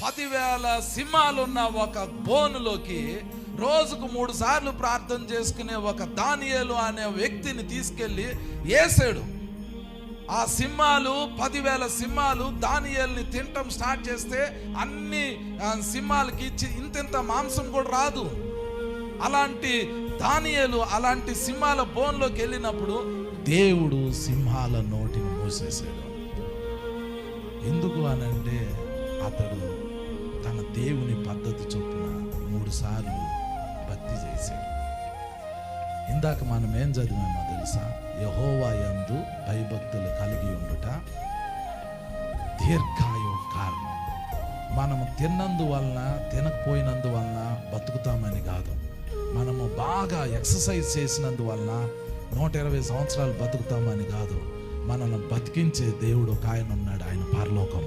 10,000 సింహాలున్న ఒక బోనులోకి రోజుకు 3 సార్లు ప్రార్థన చేసుకునే ఒక దానియేలు అనే వ్యక్తిని తీసుకెళ్ళి వేసాడు. ఆ సింహాలు 10,000 సింహాలు దానియేలుని తినటం స్టార్ట్ చేస్తే అన్ని సింహాలకి ఇంత మాంసం కూడా రాదు. అలాంటి దానియేలు అలాంటి సింహాల బోన్లోకి వెళ్ళినప్పుడు దేవుడు సింహాల నోటిని మూసేశాడు. ఎందుకు అనంటే అతడు తన దేవుని పద్ధతి చొప్పున 3 సార్లు భక్తి చేశాడు. ఇందాక మనం ఏం చదివామో తెలుసా? యెహోవా యందు భయభక్తులు కలిగి ఉండుట దీర్ఘాయువు కారణం. మనము తిన్నందువలన తినకపోయినందువలన బతుకుతామని కాదు. మనము బాగా ఎక్సర్సైజ్ చేసినందువలన 120 సంవత్సరాలు బతుకుతామని కాదు. మనల్ని బతికించే దేవుడు ఒక ఆయన ఉన్నాడు, ఆయన పరలోకం.